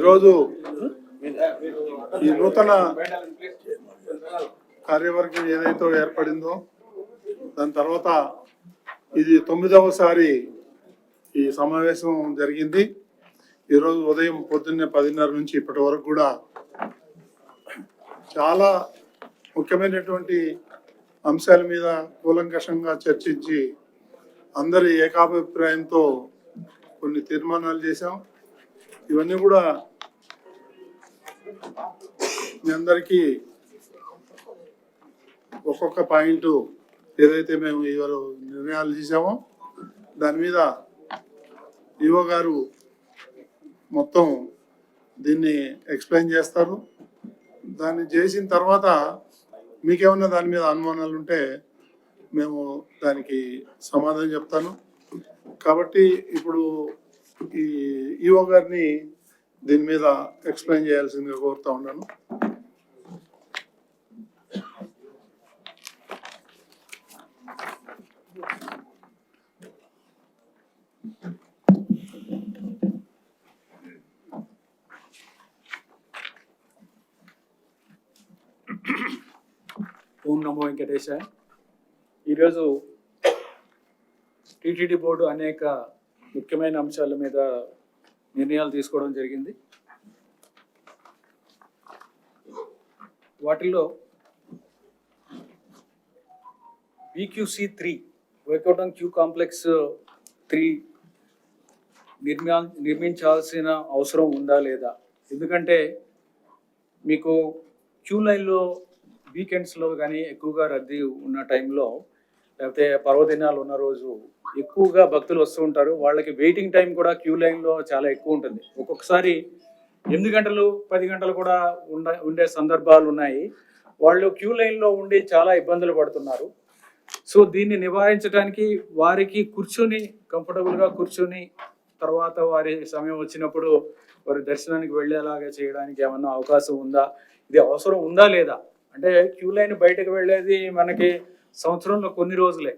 ఈరోజు ఈ నూతన కార్యవర్గం ఏదైతే ఏర్పడిందో దాని తర్వాత ఇది 9వసారి ఈ సమావేశం జరిగింది. ఈరోజు ఉదయం పొద్దున్నే 10:30 నుంచి ఇప్పటి వరకు కూడా చాలా ముఖ్యమైనటువంటి అంశాల మీద కూలంకషంగా చర్చించి అందరి ఏకాభిప్రాయంతో కొన్ని తీర్మానాలు చేశాం. ఇవన్నీ కూడా మీ అందరికీ ఒక్కొక్క పాయింట్ ఏదైతే మేము ఇవాళ నిర్ణయాలు చేసామో దాని మీద ఈవో గారు మొత్తం దీన్ని ఎక్స్ప్లెయిన్ చేస్తారు. దాన్ని చేసిన తర్వాత మీకేమన్నా దాని మీద అనుమానాలు ఉంటే మేము దానికి సమాధానం చెప్తాను. కాబట్టి ఇప్పుడు ఈ ఈవో గారిని దీని మీద ఎక్స్ప్లెయిన్ చేయాల్సిందిగా కోరుతా ఉన్నాను. ఓం నమో వెంకటేశ. ఈరోజు టీటీడీ బోర్డు అనేక ముఖ్యమైన అంశాల మీద నిర్ణయాలు తీసుకోవడం జరిగింది. వాటిల్లో VQC3 వైకోటం క్యూ కాంప్లెక్స్ 3 నిర్మించాల్సిన అవసరం ఉందా లేదా? ఎందుకంటే మీకు క్యూ లైన్లో వీకెండ్స్లో కానీ ఎక్కువగా రద్దీ ఉన్న టైంలో, లేకపోతే పర్వదినాలు ఉన్న రోజు ఎక్కువగా భక్తులు వస్తూ ఉంటారు. వాళ్ళకి వెయిటింగ్ టైం కూడా క్యూ లైన్లో చాలా ఎక్కువ ఉంటుంది. ఒక్కొక్కసారి 8 గంటలు 10 గంటలు కూడా ఉండే సందర్భాలు ఉన్నాయి. వాళ్ళు క్యూ లైన్లో ఉండి చాలా ఇబ్బందులు పడుతున్నారు. సో దీన్ని నివారించడానికి వారికి కూర్చొని కంఫర్టబుల్గా కూర్చొని తర్వాత వారి సమయం వచ్చినప్పుడు వారి దర్శనానికి వెళ్ళేలాగా చేయడానికి ఏమన్నా అవకాశం ఉందా? ఇది అవసరం ఉందా లేదా? అంటే క్యూ లైన్ బయటకు వెళ్ళేది మనకి సంవత్సరంలో కొన్ని రోజులే.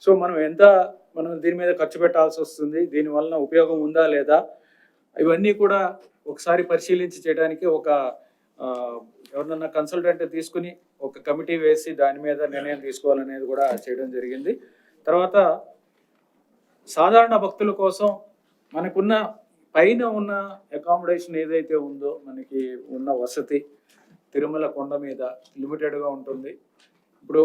సో మనం దీని మీద ఖర్చు పెట్టాల్సి వస్తుంది. దీనివల్ల ఉపయోగం ఉందా లేదా? ఇవన్నీ కూడా ఒకసారి పరిశీలించి చేయడానికి ఎవరినన్నా కన్సల్టెంట్ తీసుకుని ఒక కమిటీ వేసి దాని మీద నిర్ణయం తీసుకోవాలనేది కూడా చేయడం జరిగింది. తర్వాత సాధారణ భక్తుల కోసం మనకున్న పైన ఉన్న అకామిడేషన్ ఏదైతే ఉందో, మనకి ఉన్న వసతి తిరుమల కొండ మీద లిమిటెడ్గా ఉంటుంది. ఇప్పుడు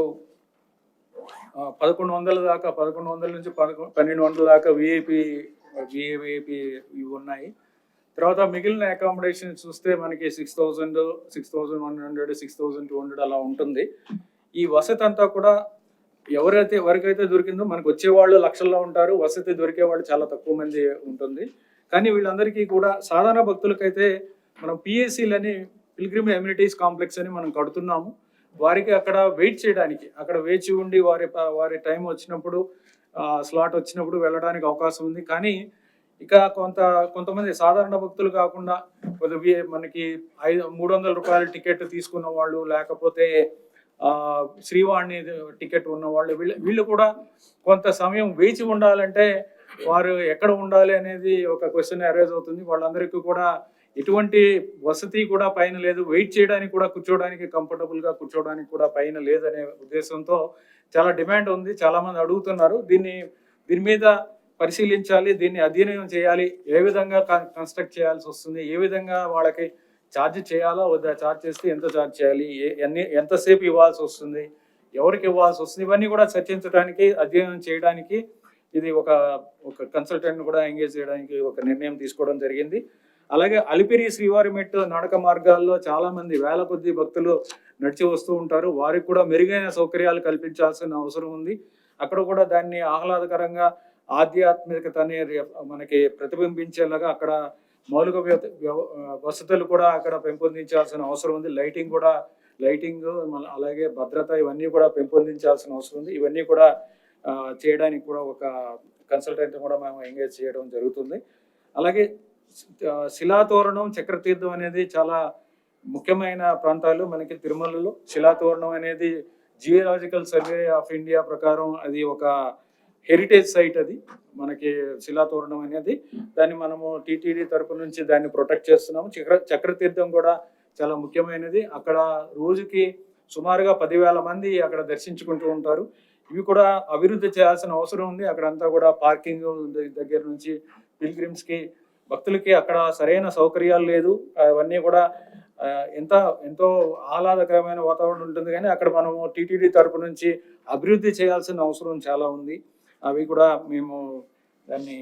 1100 దాకా, 1100 నుంచి 1200 దాకా విఐపి ఇవి ఉన్నాయి. తర్వాత మిగిలిన అకామిడేషన్ చూస్తే మనకి 6000, 6100, 6200 అలా ఉంటుంది. ఈ వసతి అంతా కూడా ఎవరికైతే దొరికిందో, మనకు వచ్చేవాళ్ళు లక్షల్లో ఉంటారు, వసతి దొరికే వాళ్ళు చాలా తక్కువ మంది ఉంటుంది. కానీ వీళ్ళందరికీ కూడా సాధారణ భక్తులకైతే మనం పిఎస్సీలని, పిల్గ్రిమ్ ఎమ్యూనిటీస్ కాంప్లెక్స్ అని మనం కడుతున్నాము. వారికి అక్కడ వెయిట్ చేయడానికి, అక్కడ వేచి ఉండి వారి టైం వచ్చినప్పుడు, స్లాట్ వచ్చినప్పుడు వెళ్ళడానికి అవకాశం ఉంది. కానీ ఇక కొంతమంది సాధారణ భక్తులు కాకుండా మనకి 300 రూపాయల టికెట్ తీసుకున్న వాళ్ళు, లేకపోతే శ్రీవాణి టికెట్ ఉన్న వాళ్ళు, వీళ్ళు కూడా కొంత సమయం వేచి ఉండాలంటే వారు ఎక్కడ ఉండాలి అనేది ఒక క్వశ్చన్ అరైజ్ అవుతుంది. వాళ్ళందరికీ కూడా ఎటువంటి వసతి కూడా పైన లేదు, వెయిట్ చేయడానికి కూడా, కూర్చోడానికి కంఫర్టబుల్గా కూర్చోడానికి కూడా పైన లేదనే ఉద్దేశంతో చాలా డిమాండ్ ఉంది. చాలామంది అడుగుతున్నారు. దీని మీద పరిశీలించాలి, దీన్ని అధ్యయనం చేయాలి. ఏ విధంగా కన్స్ట్రక్ట్ చేయాల్సి వస్తుంది, ఏ విధంగా వాళ్ళకి ఛార్జ్ చేయాలో వద్దా, ఛార్జ్ చేస్తే ఎంత ఛార్జ్ చేయాలి, ఎంతసేపు ఇవ్వాల్సి వస్తుంది, ఎవరికి ఇవ్వాల్సి వస్తుంది, ఇవన్నీ కూడా చర్చించడానికి, అధ్యయనం చేయడానికి ఇది ఒక కన్సల్టెంట్ కూడా ఎంగేజ్ చేయడానికి ఒక నిర్ణయం తీసుకోవడం జరిగింది. అలాగే అలిపిరి శ్రీవారి మెట్టు నడక మార్గాల్లో చాలా మంది వేల కొద్ది భక్తులు నడిచి వస్తూ ఉంటారు. వారికి కూడా మెరుగైన సౌకర్యాలు కల్పించాల్సిన అవసరం ఉంది. అక్కడ కూడా దాన్ని ఆహ్లాదకరంగా, ఆధ్యాత్మికతని మనకి ప్రతిబింబించేలాగా అక్కడ మౌలిక వసతులు కూడా అక్కడ పెంపొందించాల్సిన అవసరం ఉంది. లైటింగ్ అలాగే భద్రత ఇవన్నీ కూడా పెంపొందించాల్సిన అవసరం ఉంది. ఇవన్నీ కూడా చేయడానికి కూడా ఒక కన్సల్టెంట్ కూడా మేము ఎంగేజ్ చేయడం జరుగుతుంది. అలాగే శిలాతోరణం, చక్రతీర్థం అనేది చాలా ముఖ్యమైన ప్రాంతాలు మనకి తిరుమలలో. శిలాతోరణం అనేది జియోలాజికల్ సర్వే ఆఫ్ ఇండియా ప్రకారం అది ఒక హెరిటేజ్ సైట్ అది మనకి శిలాతోరణం అనేది. దాన్ని మనము టీటీడీ తరపు నుంచి దాన్ని ప్రొటెక్ట్ చేస్తున్నాము. చక్రతీర్థం కూడా చాలా ముఖ్యమైనది. అక్కడ రోజుకి సుమారుగా 10,000 మంది అక్కడ దర్శించుకుంటూ ఉంటారు. ఇవి కూడా అభివృద్ధి చేయాల్సిన అవసరం ఉంది. అక్కడంతా కూడా పార్కింగ్ దగ్గర నుంచి పిల్గ్రిమ్స్కి భక్తులకి అక్కడ సరైన సౌకర్యాలు లేదు. అవన్నీ కూడా ఎంతో ఆహ్లాదకరమైన వాతావరణం ఉంటుంది, కానీ అక్కడ మనము టీటీడీ తరపు నుంచి అభివృద్ధి చేయాల్సిన అవసరం చాలా ఉంది. అవి కూడా మేము దాన్ని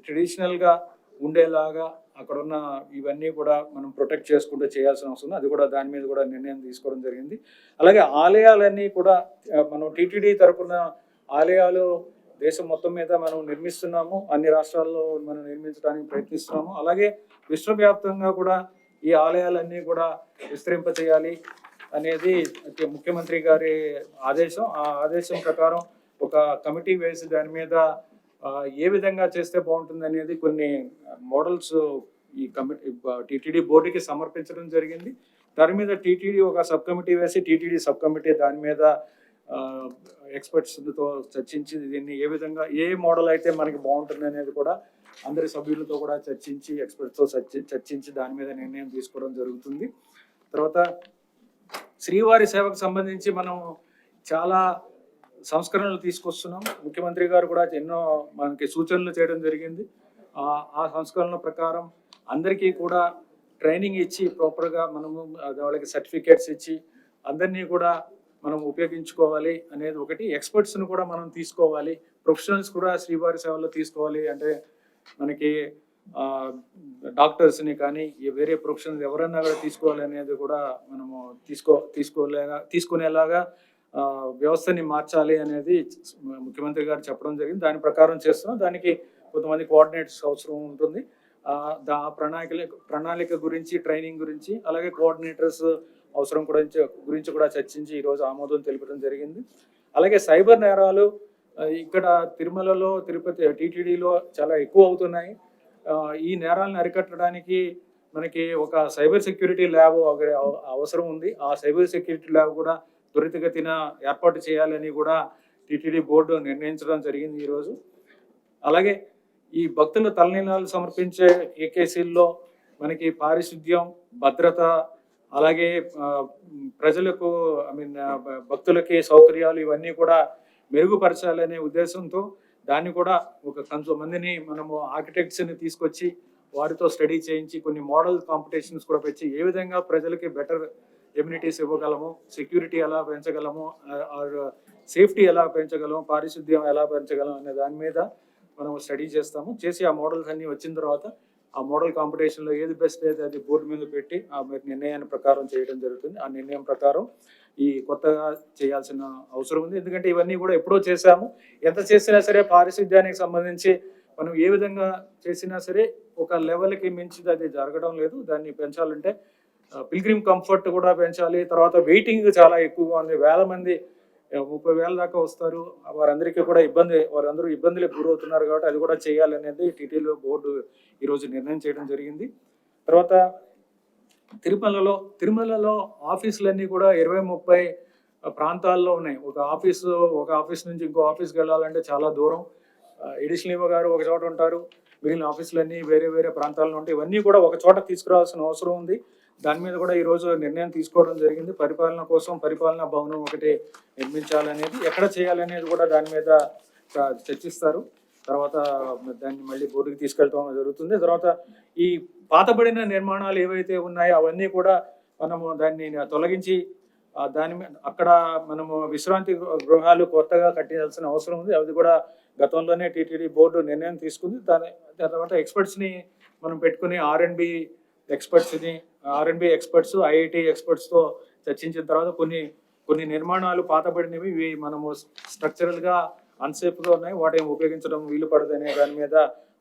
ట్రెడిషనల్గా ఉండేలాగా అక్కడున్న ఇవన్నీ కూడా మనం ప్రొటెక్ట్ చేసుకుంటూ చేయాల్సిన అవసరం ఉంది. అది కూడా దాని మీద కూడా నిర్ణయం తీసుకోవడం జరిగింది. అలాగే ఆలయాలన్నీ కూడా మనం టీటీడీ తరపున ఆలయాలు దేశం మొత్తం మీద మనం నిర్మిస్తున్నాము. అన్ని రాష్ట్రాల్లో మనం నిర్మించడానికి ప్రయత్నిస్తున్నాము. అలాగే విశ్వవ్యాప్తంగా కూడా ఈ ఆలయాలన్నీ కూడా విస్తరింప చేయాలి అనేది ముఖ్యమంత్రి గారి ఆదేశం. ఆ ఆదేశం ప్రకారం ఒక కమిటీ వేసి దాని మీద ఏ విధంగా చేస్తే బాగుంటుంది అనేది కొన్ని మోడల్స్ ఈ టీటీడీ బోర్డుకి సమర్పించడం జరిగింది. దాని మీద టీటీడీ ఒక సబ్ కమిటీ వేసి టీటీడీ సబ్ కమిటీ దాని మీద ఎక్స్పర్ట్స్తో చర్చించి దీన్ని ఏ విధంగా ఏ మోడల్ అయితే మనకి బాగుంటుంది అనేది కూడా అందరి సభ్యులతో కూడా చర్చించి ఎక్స్పర్ట్స్తో చర్చించి దాని మీద నిర్ణయం తీసుకోవడం జరుగుతుంది. తర్వాత శ్రీవారి సేవకు సంబంధించి మనం చాలా సంస్కరణలు తీసుకొస్తున్నాం. ముఖ్యమంత్రి గారు కూడా ఎన్నో మనకి సూచనలు చేయడం జరిగింది. ఆ సంస్కరణల ప్రకారం అందరికీ కూడా ట్రైనింగ్ ఇచ్చి ప్రాపర్గా మనము వాళ్ళకి సర్టిఫికేట్స్ ఇచ్చి అందరినీ కూడా మనం ఉపయోగించుకోవాలి అనేది ఒకటి. ఎక్స్పర్ట్స్ని కూడా మనం తీసుకోవాలి, ప్రొఫెషనల్స్ కూడా శ్రీవారి సేవలో తీసుకోవాలి. అంటే మనకి డాక్టర్స్ని కానీ వేరే ప్రొఫెషనల్స్ ఎవరైనా కూడా తీసుకోవాలి అనేది కూడా మనము తీసుకునేలాగా వ్యవస్థని మార్చాలి అనేది ముఖ్యమంత్రి గారు చెప్పడం జరిగింది. దాని ప్రకారం చేస్తున్నాం. దానికి కొంతమంది కోఆర్డినేటర్స్ అవసరం ఉంటుంది. ప్రణాళిక గురించి, ట్రైనింగ్ గురించి, అలాగే కోఆర్డినేటర్స్ అవసరం గురించి కూడా చర్చించి ఈరోజు ఆమోదం తెలపడం జరిగింది. అలాగే సైబర్ నేరాలు ఇక్కడ తిరుమలలో, తిరుపతి టీటీడీలో చాలా ఎక్కువ అవుతున్నాయి. ఈ నేరాలను అరికట్టడానికి మనకి ఒక సైబర్ సెక్యూరిటీ ల్యాబ్ అవసరం ఉంది. ఆ సైబర్ సెక్యూరిటీ ల్యాబ్ కూడా త్వరితగతిన ఏర్పాటు చేయాలని కూడా టీటీడీ బోర్డు నిర్ణయించడం జరిగింది ఈరోజు. అలాగే ఈ భక్తుల తలనీలాలు సమర్పించే ఏకేసీల్లో మనకి పారిశుద్ధ్యం, భద్రత, అలాగే ప్రజలకు భక్తులకి సౌకర్యాలు ఇవన్నీ కూడా మెరుగుపరచాలనే ఉద్దేశంతో దాన్ని కూడా కొంతమందిని మనము ఆర్కిటెక్ట్స్ని తీసుకొచ్చి వారితో స్టడీ చేయించి కొన్ని మోడల్ కాంపిటీషన్స్ కూడా పెంచి ఏ విధంగా ప్రజలకి బెటర్ ఎమ్యూనిటీస్ ఇవ్వగలము, సెక్యూరిటీ ఎలా పెంచగలము, సేఫ్టీ ఎలా పెంచగలము, పారిశుద్ధ్యం ఎలా పెంచగలం అనే దాని మీద మనం స్టడీ చేస్తాము. చేసి ఆ మోడల్స్ అన్నీ వచ్చిన తర్వాత ఆ మోడల్ కాంపిటీషన్లో ఏది బెస్ట్ అయితే అది బోర్డు మీద పెట్టి ఆ నిర్ణయాన్ని ప్రకారం చేయడం జరుగుతుంది. ఆ నిర్ణయం ప్రకారం ఈ కొత్తగా చేయాల్సిన అవసరం ఉంది. ఎందుకంటే ఇవన్నీ కూడా ఎప్పుడో చేశాము. ఎంత చేసినా సరే పారిశుద్ధ్యానికి సంబంధించి మనం ఏ విధంగా చేసినా సరే ఒక లెవెల్కి మించి అది జరగడం లేదు. దాన్ని పెంచాలంటే పిల్గ్రిమ్ కంఫర్ట్ కూడా పెంచాలి. తర్వాత వెయిటింగ్ చాలా ఎక్కువగా ఉంది. వేల మంది 30,000 దాకా వస్తారు. వారందరూ ఇబ్బందులకు గురవుతున్నారు. కాబట్టి అది కూడా చేయాలనేది టీటీడీలో బోర్డు ఈరోజు నిర్ణయం చేయడం జరిగింది. తర్వాత తిరుమలలో ఆఫీసులన్నీ కూడా 20-30 ప్రాంతాల్లో ఉన్నాయి. ఒక ఆఫీస్ నుంచి ఇంకో ఆఫీస్కి వెళ్ళాలంటే చాలా దూరం. ఎడిషనల్ గారు ఒక చోట ఉంటారు, మిగిలిన ఆఫీసులన్నీ వేరే వేరే ప్రాంతాల్లో ఉంటాయి. ఇవన్నీ కూడా ఒక చోట తీసుకురావాల్సిన అవసరం ఉంది. దాని మీద కూడా ఈరోజు నిర్ణయం తీసుకోవడం జరిగింది. పరిపాలన కోసం పరిపాలనా భవనం ఒకటి నిర్మించాలనేది, ఎక్కడ చేయాలనేది కూడా దాని మీద చర్చిస్తారు. తర్వాత దాన్ని మళ్ళీ బోర్డుకి తీసుకెళ్ళడం జరుగుతుంది. తర్వాత ఈ పాతబడిన నిర్మాణాలు ఏవైతే ఉన్నాయో అవన్నీ కూడా మనము దాన్ని తొలగించి దాని మీద అక్కడ మనము విశ్రాంతి గృహాలు కొత్తగా కట్టించాల్సిన అవసరం ఉంది. అది కూడా గతంలోనే టీటీడీ బోర్డు నిర్ణయం తీసుకుంది. దాని తర్వాత ఎక్స్పర్ట్స్ని మనం పెట్టుకుని ఆర్ఎండ్బి ఎక్స్పర్ట్స్, ఐఐటి ఎక్స్పర్ట్స్తో చర్చించిన తర్వాత కొన్ని నిర్మాణాలు పాతబడినవి, ఇవి మనము స్ట్రక్చరల్గా అన్సేఫ్గా ఉన్నాయి, వాటిని ఉపయోగించడం వీలు పడదనే దాని మీద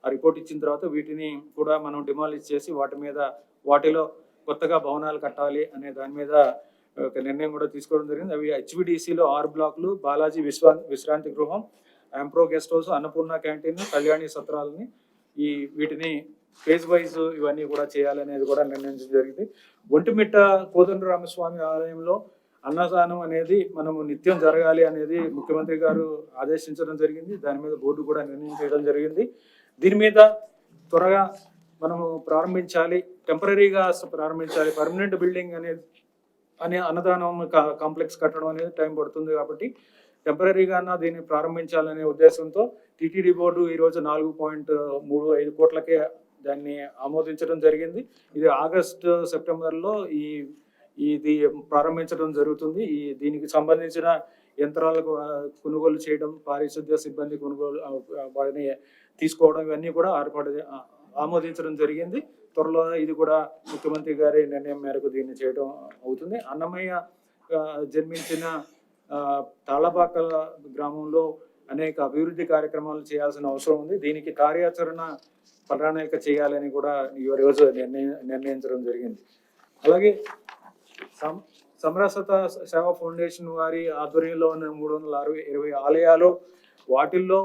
ఆ రిపోర్ట్ ఇచ్చిన తర్వాత వీటిని కూడా మనం డిమాలిష్ చేసి వాటిలో కొత్తగా భవనాలు కట్టాలి అనే దాని మీద ఒక నిర్ణయం కూడా తీసుకోవడం జరిగింది. అవి హెచ్విడిసిలో 6 బ్లాకులు, బాలాజీ విశ్రాంతి గృహం, ఆంప్రో guest house, Annapurna canteen, Kalyani సత్రాలని వీటిని ఫేజ్ వైజ్ ఇవన్నీ కూడా చేయాలనేది కూడా నిర్ణయించడం జరిగింది. ఒంటిమిట్ట కోదండరామస్వామి ఆలయంలో అన్నదానం అనేది మనము నిత్యం జరగాలి అనేది ముఖ్యమంత్రి గారు ఆదేశించడం జరిగింది. దాని మీద బోర్డు కూడా నిర్ణయం చేయడం జరిగింది. దీని మీద త్వరగా మనము ప్రారంభించాలి, టెంపరీగా ప్రారంభించాలి. పర్మనెంట్ బిల్డింగ్ అనే అన్నదానం కాంప్లెక్స్ కట్టడం అనేది టైం పడుతుంది కాబట్టి టెంపరీగా దీన్ని ప్రారంభించాలనే ఉద్దేశంతో టీటీడీ బోర్డు ఈరోజు 4.35 కోట్లకే దాన్ని ఆమోదించడం జరిగింది. ఇది ఆగస్టు సెప్టెంబర్లో ఇది ప్రారంభించడం జరుగుతుంది. దీనికి సంబంధించిన యంత్రాలకు కొనుగోలు చేయడం, పారిశుద్ధ్య సిబ్బంది కొనుగోలు వాటిని తీసుకోవడం ఇవన్నీ కూడా ఆమోదించడం జరిగింది. త్వరలో ఇది కూడా ముఖ్యమంత్రి గారి నిర్ణయం మేరకు దీన్ని చేయడం అవుతుంది. అన్నమయ్య జన్మించిన తాళపాక గ్రామంలో అనేక అభివృద్ధి కార్యక్రమాలు చేయాల్సిన అవసరం ఉంది. దీనికి కార్యాచరణ ప్రణాళిక చేయాలని కూడా ఈరోజు నిర్ణయించడం జరిగింది. అలాగే సమరసత సేవా ఫౌండేషన్ వారి ఆధ్వర్యంలో ఉన్న 320 ఆలయాలు, వాటిల్లో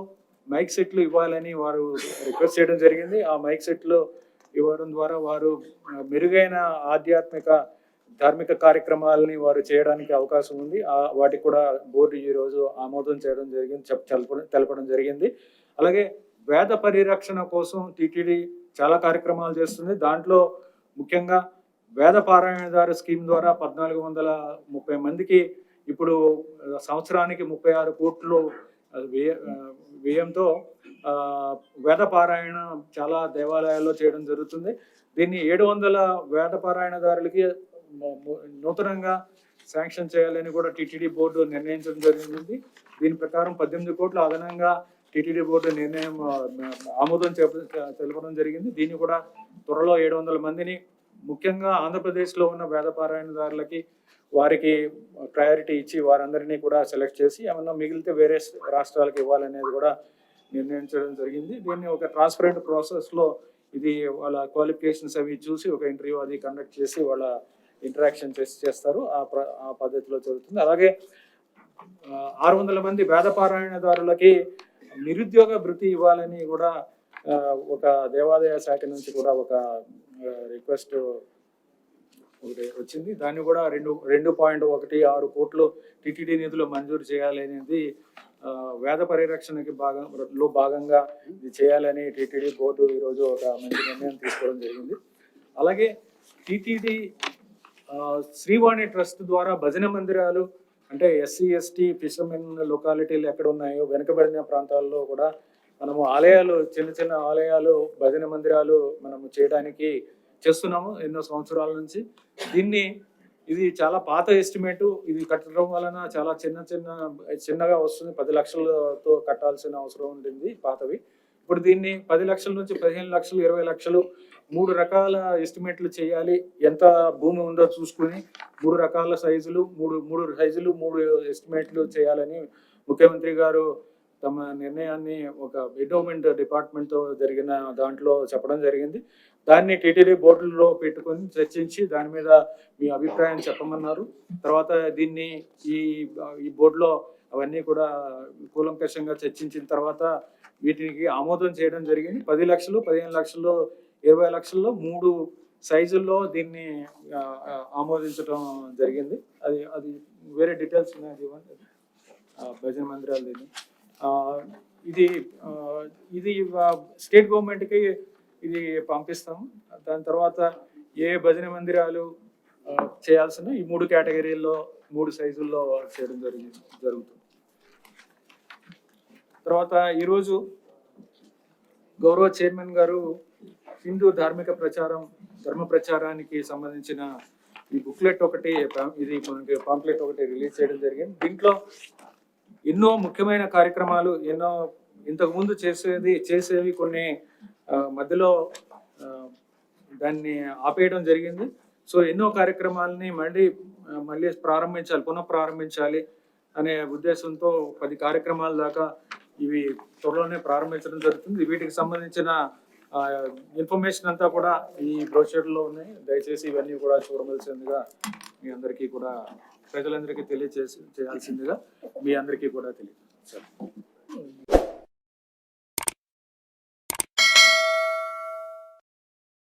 మైక్ సెట్లు ఇవ్వాలని వారు రిక్వెస్ట్ చేయడం జరిగింది. ఆ మైక్ సెట్లు ఇవ్వడం ద్వారా వారు మెరుగైన ఆధ్యాత్మిక ధార్మిక కార్యక్రమాలని వారు చేయడానికి అవకాశం ఉంది. వాటికి కూడా బోర్డు ఈరోజు ఆమోదం చేయడం జరిగింది, తెలపడం జరిగింది. అలాగే వేద పరిరక్షణ కోసం టీటీడీ చాలా కార్యక్రమాలు చేస్తుంది. దాంట్లో ముఖ్యంగా వేద పారాయణదారు స్కీమ్ ద్వారా 1430 మందికి ఇప్పుడు సంవత్సరానికి 36 కోట్లు వ్యయంతో వేద పారాయణ చాలా దేవాలయాల్లో చేయడం జరుగుతుంది. దీన్ని 700 వేద పారాయణదారులకి నూతనంగా శాంక్షన్ చేయాలని కూడా టీటీడీ బోర్డు నిర్ణయించడం జరిగింది. దీని ప్రకారం 18 కోట్ల అదనంగా టీటీడీ బోర్డు నిర్ణయం ఆమోదం తెలపడం జరిగింది. దీన్ని కూడా త్వరలో 700 మందిని ముఖ్యంగా ఆంధ్రప్రదేశ్లో ఉన్న వేద పారాయణదారులకి వారికి ప్రయారిటీ ఇచ్చి వారందరినీ కూడా సెలెక్ట్ చేసి ఏమన్నా మిగిలితే వేరే రాష్ట్రాలకు ఇవ్వాలనేది కూడా నిర్ణయించడం జరిగింది. దీన్ని ఒక ట్రాన్స్పరెంట్ ప్రాసెస్లో ఇది వాళ్ళ క్వాలిఫికేషన్స్ అవి చూసి ఒక ఇంటర్వ్యూ అది కండక్ట్ చేసి వాళ్ళ ఇంటరాక్షన్ చేస్తారు. ఆ పద్ధతిలో జరుగుతుంది. అలాగే 600 మంది వేద పారాయణదారులకి నిరుద్యోగ భృతి ఇవ్వాలని కూడా ఒక దేవాదాయ శాఖ నుంచి కూడా ఒక రిక్వెస్ట్ ఒకటి వచ్చింది. దాన్ని కూడా 2.16 కోట్లు టీటీడీ నిధులు మంజూరు చేయాలి అనేది వేద పరిరక్షణకి భాగంగా ఇది చేయాలని టీటీడీ బోర్డు ఈరోజు ఒక మంచి నిర్ణయం తీసుకోవడం జరిగింది. అలాగే టీటీడీ శ్రీవాణి ట్రస్ట్ ద్వారా భజన మందిరాలు అంటే ఎస్సీ ఎస్టీ ఫిషర్మెన్ లొకాలిటీలు ఎక్కడ ఉన్నాయో వెనుకబడిన ప్రాంతాల్లో కూడా మనము ఆలయాలు, చిన్న చిన్న ఆలయాలు, భజన మందిరాలు మనము చేయడానికి చేస్తున్నాము ఎన్నో సంవత్సరాల నుంచి. ఇది చాలా పాత ఎస్టిమేటు. ఇది కట్టడం వలన చాలా చిన్నగా వస్తుంది. 10 లక్షలతో కట్టాల్సిన అవసరం ఉంటుంది పాతవి. ఇప్పుడు దీన్ని 10 లక్షల నుంచి 15 లక్షలు, 20 లక్షలు 3 రకాల ఎస్టిమేట్లు చేయాలి. ఎంత భూమి ఉందో చూసుకుని 3 రకాల సైజులు, మూడు ఎస్టిమేట్లు చేయాలని ముఖ్యమంత్రి గారు తమ నిర్ణయాన్ని ఒక ఎండోమెంట్ డిపార్ట్మెంట్తో జరిగిన దాంట్లో చెప్పడం జరిగింది. దాన్ని టీటీడీ బోర్డులో పెట్టుకొని చర్చించి దాని మీద మీ అభిప్రాయం చెప్పమన్నారు. తర్వాత దీన్ని ఈ బోర్డులో అవన్నీ కూడా కూలంకషంగా చర్చించిన తర్వాత వీటికి ఆమోదం చేయడం జరిగింది. 10 లక్షలు, 15 లక్షలు, 20 లక్షల్లో 3 సైజుల్లో దీన్ని ఆమోదించడం జరిగింది. అది వేరే డీటెయిల్స్ ఉన్నాయి భజన మందిరాలు. ఇది స్టేట్ గవర్నమెంట్కి ఇది పంపిస్తాము. దాని తర్వాత ఏ భజన మందిరాలు చేయాల్సిన ఈ 3 కేటగిరీల్లో 3 సైజుల్లో చేయడం జరుగుతుంది. తర్వాత ఈరోజు గౌరవ చైర్మన్ గారు హిందూ ధర్మ ప్రచారానికి సంబంధించిన ఈ బుక్లెట్ ఒకటి, ఇది మనకి పాంప్లెట్ ఒకటి రిలీజ్ చేయడం జరిగింది. దీంట్లో ఎన్నో ముఖ్యమైన కార్యక్రమాలు, ఎన్నో ఇంతకుముందు చేసేవి కొన్ని మధ్యలో దాన్ని ఆపేయడం జరిగింది. సో ఎన్నో కార్యక్రమాలని మళ్ళీ పునః ప్రారంభించాలి అనే ఉద్దేశంతో 10 కార్యక్రమాల దాకా ఇవి త్వరలోనే ప్రారంభించడం జరుగుతుంది. వీటికి సంబంధించిన ఇన్ఫర్మేషన్ అంతా కూడా ఈ బ్రోషర్లో ఉన్నాయి. దయచేసి ఇవన్నీ కూడా చూడవలసిందిగా మీ అందరికీ కూడా, ప్రజలందరికీ చేయాల్సిందిగా మీ అందరికీ కూడా తెలియదు.